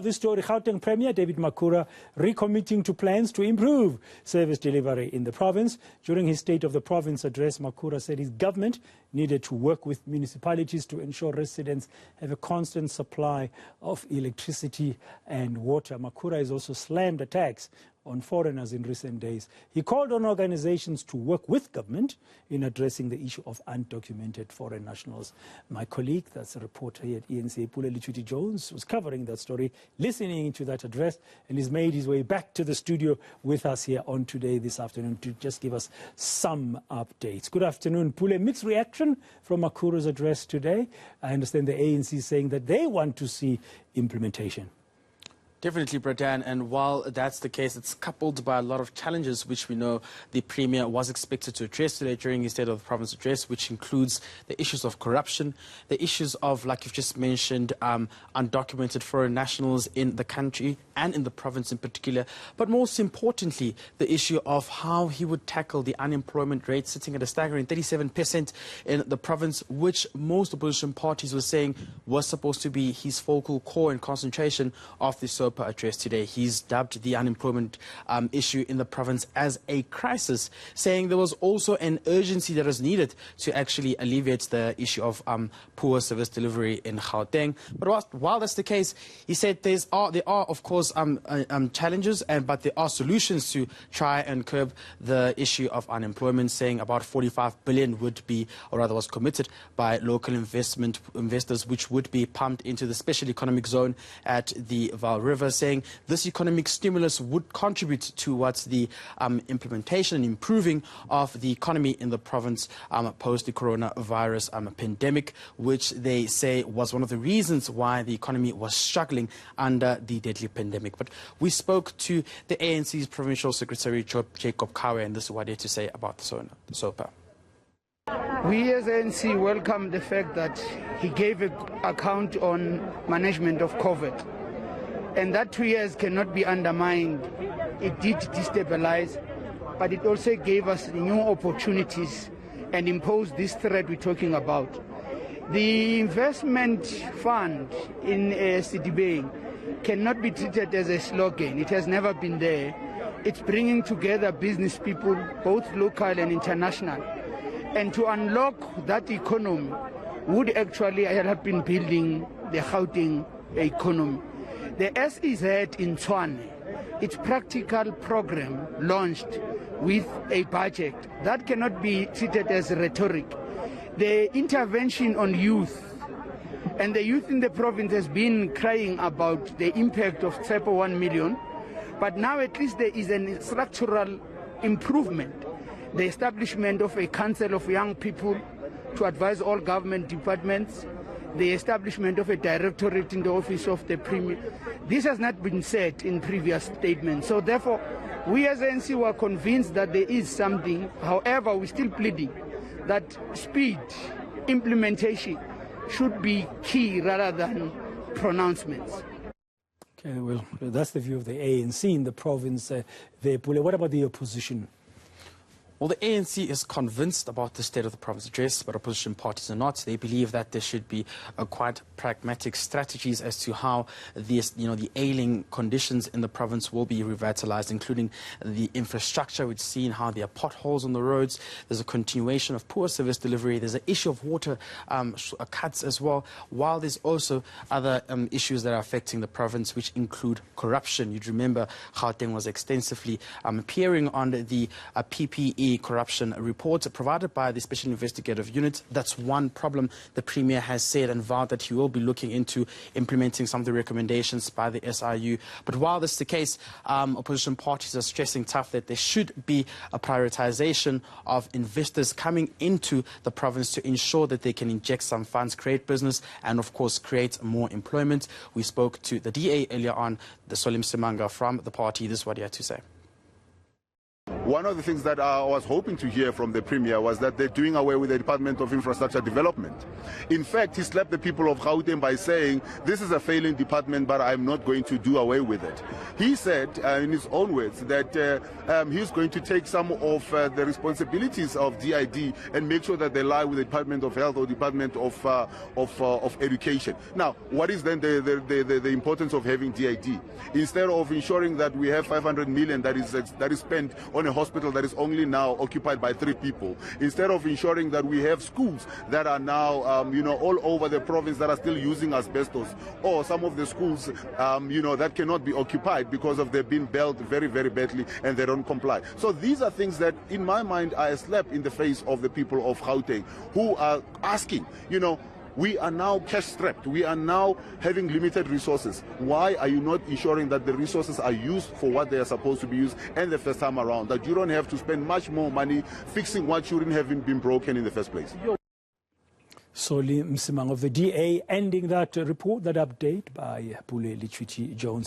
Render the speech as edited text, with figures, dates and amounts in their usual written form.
This story, Gauteng Premier David Makhura recommitting to plans to improve service delivery in the province. During his State of the Province address, Makhura said his government needed to work with municipalities to ensure residents have a constant supply of electricity and water. Makhura has also slammed attacks on foreigners in recent days. He called on organizations to work with government in addressing the issue of undocumented foreign nationals. My colleague, that's a reporter here at eNCA, Pule Letshwiti Jones, was covering that story, listening to that address, and he's made his way back to the studio with us here on Today this afternoon to just give us some updates. Good afternoon, Pule. Mixed reaction from Makhura's address today. I understand the ANC saying that they want to see implementation. Definitely, Bradan, and while that's the case, it's coupled by a lot of challenges which we know the Premier was expected to address today during his State of the Province address, which includes the issues of corruption, the issues of, like you've just mentioned, undocumented foreign nationals in the country and in the province in particular, but most importantly, the issue of how he would tackle the unemployment rate sitting at a staggering 37% in the province, which most opposition parties were saying was supposed to be his focal core and concentration of the SOPA address today. He's dubbed the unemployment issue in the province as a crisis, saying there was also an urgency that was needed to actually alleviate the issue of poor service delivery in Gauteng. But while that's the case, he said there are of course challenges, but there are solutions to try and curb the issue of unemployment, saying about 45 billion would be, or rather was committed by local investors, which would be pumped into the special economic zone at the Vaal River, saying this economic stimulus would contribute towards the implementation and improving of the economy in the province post the coronavirus pandemic, which they say was one of the reasons why the economy was struggling under the deadly pandemic. But we spoke to the ANC's Provincial Secretary Jacob Kawe, and this is what he had to say about the SOPA. We as ANC welcome the fact that he gave an account on management of COVID, and that 2 years cannot be undermined. It did destabilize, but it also gave us new opportunities and imposed this threat we're talking about. The investment fund in CDB cannot be treated as a slogan. It has never been there. It's bringing together business people, both local and international. And to unlock that economy would actually help in building the Gauteng economy. The SEZ in Tshwane, its practical program launched with a budget. That cannot be treated as rhetoric. The intervention on youth, and the youth in the province has been crying about the impact of TSEPO 1 million, but now at least there is a structural improvement. The establishment of a council of young people to advise all government departments, the establishment of a directorate in the office of the Premier. This has not been said in previous statements. So therefore, we as ANC were convinced that there is something. However, we're still pleading that speed, implementation should be key rather than pronouncements. Okay, well, that's the view of the ANC in the province there, Pule. What about the opposition? Well, the ANC is convinced about the State of the Province address, but opposition parties are not. They believe that there should be quite pragmatic strategies as to how the ailing conditions in the province will be revitalized, including the infrastructure. We've seen how there are potholes on the roads. There's a continuation of poor service delivery. There's an issue of water cuts as well, while there's also other issues that are affecting the province, which include corruption. You'd remember Gauteng was extensively appearing on the PPE corruption report provided by the Special Investigative Unit. That's one problem the Premier has said and vowed that he will be looking into implementing some of the recommendations by the SIU. But while this is the case, opposition parties are stressing tough that there should be a prioritization of investors coming into the province to ensure that they can inject some funds, create business, and of course create more employment. We spoke to the DA earlier on, the Solim Simanga from the party. This is what he had to say. one of the things that I was hoping to hear from the Premier was that they're doing away with the Department of Infrastructure Development. In fact, he slapped the people of Gauteng by saying, this is a failing department, but I'm not going to do away with it. He said, in his own words, that he's going to take some of the responsibilities of DID and make sure that they lie with the Department of Health or Department of Education. Now, what is then the importance of having DID? Instead of ensuring that we have 500 million that is spent on a hospital that is only now occupied by 3 people, instead of ensuring that we have schools that are now all over the province that are still using asbestos, or some of the schools that cannot be occupied because of they've been built very, very badly and they don't comply. So these are things that, in my mind, are a slap in the face of the people of Gauteng, who are asking, we are now cash-strapped. We are now having limited resources. Why are you not ensuring that the resources are used for what they are supposed to be used and the first time around, that you don't have to spend much more money fixing what shouldn't have been broken in the first place? Soli Msimang of the DA ending that report, that update by Pule Letshwiti Jones.